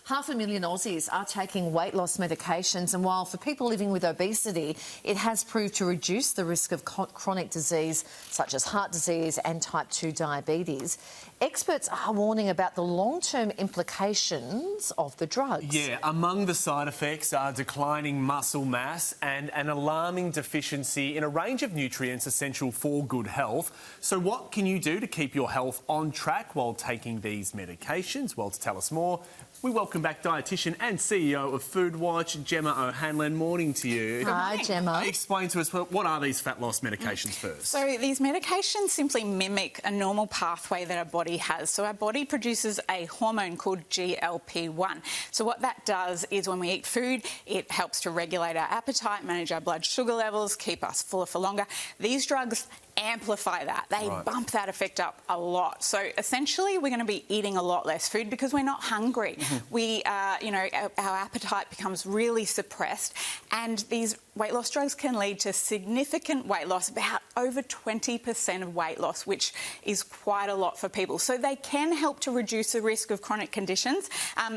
500,000 Aussies are taking weight loss medications, and while for people living with obesity, it has proved to reduce the risk of chronic disease such as heart disease and type 2 diabetes, experts are warning about the long-term implications of the drugs. Yeah, among the side effects are declining muscle mass and an alarming deficiency in a range of nutrients essential for good health. So what can you do to keep your health on track while taking these medications? Well, to tell us more, we welcome back dietitian and CEO of Foodwatch, Gemma O'Hanlon. Morning to you. Hi, Gemma. Explain to us, what are these fat loss medications first? So these medications simply mimic a normal pathway that our body has. So our body produces a hormone called GLP-1. So what that does is when we eat food, it helps to regulate our appetite, manage our blood sugar levels, keep us fuller for longer. These drugs amplify that. They bump that effect up a lot. So essentially, we're going to be eating a lot less food because we're not hungry. We, our appetite becomes really suppressed, and these weight loss drugs can lead to significant weight loss, about over 20% of weight loss, which is quite a lot for people. So they can help to reduce the risk of chronic conditions.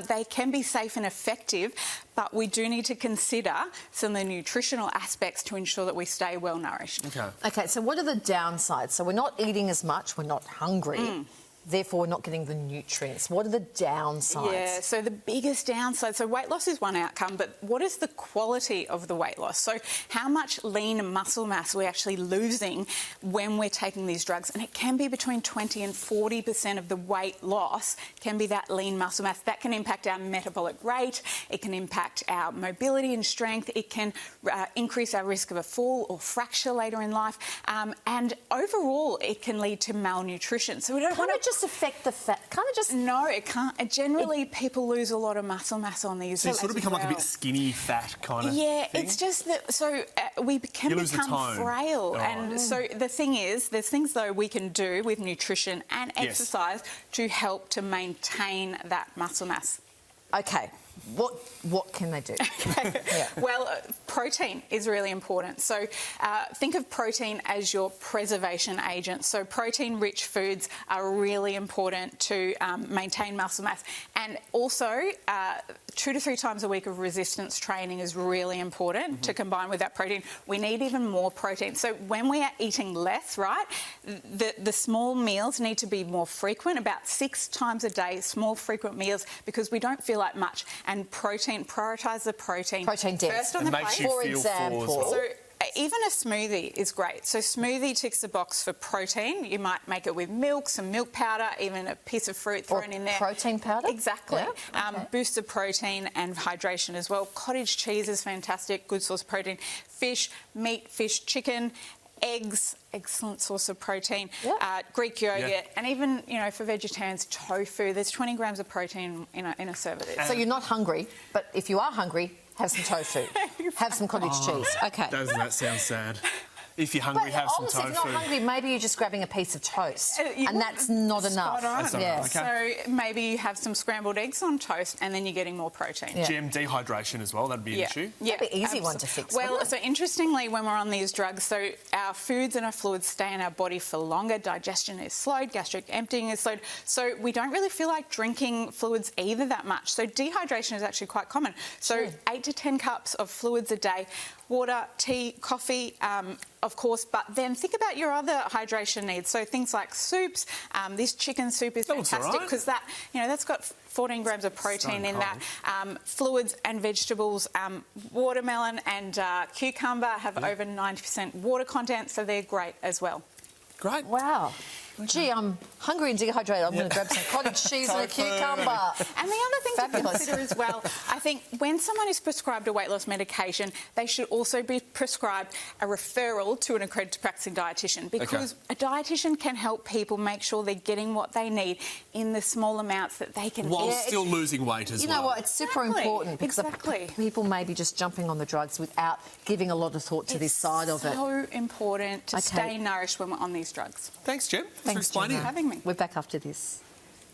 They can be safe and effective, but we do need to consider some of the nutritional aspects to ensure that we stay well nourished. Okay, so what are the downsides? So we're not eating as much, we're not hungry. Therefore, we're not getting the nutrients. What are the downsides? Yeah, so the biggest downside, so weight loss is one outcome, but what is the quality of the weight loss? So how much lean muscle mass are we actually losing when we're taking these drugs? And it can be between 20 and 40% of the weight loss can be that lean muscle mass. That can impact our metabolic rate, it can impact our mobility and strength, it can increase our risk of a fall or fracture later in life, and overall it can lead to malnutrition. So we don't want to just affect the fat? Can't it just... No, it can't. Generally, people lose a lot of muscle mass on these. So you sort of become like a bit skinny, fat kind of thing? It's just that... we can become frail. And so the thing is, there's things, though, we can do with nutrition and exercise to help to maintain that muscle mass. Okay. What can they do? Well, protein is really important. So think of protein as your preservation agent. So protein-rich foods are really important to maintain muscle mass. And also, 2 to 3 times a week of resistance training is really important to combine with that protein. We need even more protein. So when we are eating less, right, the small meals need to be more frequent, about 6 times a day, small frequent meals, because we don't feel like much. And protein, prioritise the protein. Protein dense. First on the plate. For example. So even a smoothie is great. So smoothie ticks the box for protein. You might make it with milk, some milk powder, even a piece of fruit thrown in there. Protein powder? Exactly. Boosts the protein and hydration as well. Cottage cheese is fantastic, good source of protein. Fish, meat, fish, chicken, eggs, excellent source of protein, Greek yogurt, and even, for vegetarians, tofu. There's 20 grams of protein in a serve of this. So you're not hungry, but if you are hungry, have some tofu. Have some cottage cheese. Okay. Doesn't that sound sad? If you're hungry, have some tofu. If you're not hungry, maybe you're just grabbing a piece of toast, and that's not enough. So maybe you have some scrambled eggs on toast, and then you're getting more protein. Gem, dehydration as well, that'd be an issue. That'd be an easy one to fix. Well, so interestingly, when we're on these drugs, so our foods and our fluids stay in our body for longer. Digestion is slowed, gastric emptying is slowed. So we don't really feel like drinking fluids either that much. So dehydration is actually quite common. So 8 to 10 cups of fluids a day. Water, tea, coffee, of course, but then think about your other hydration needs. So things like soups. This chicken soup is fantastic because that's got 14 grams of protein in that. Fluids and vegetables, watermelon and cucumber have over 90% water content, so they're great as well. Great. Wow. Gee, I'm hungry and dehydrated. I'm going to grab some cottage cheese and a cucumber. And the other thing to consider as well, I think when someone is prescribed a weight loss medication, they should also be prescribed a referral to an accredited practicing dietitian, because a dietitian can help people make sure they're getting what they need in the small amounts that they can eat. While still losing weight as well. You know what? It's super important because people may be just jumping on the drugs without giving a lot of thought to this side of it. It's so important to stay nourished when we're on these drugs. Thanks, Gem. Thanks for explaining for having me. We're back after this.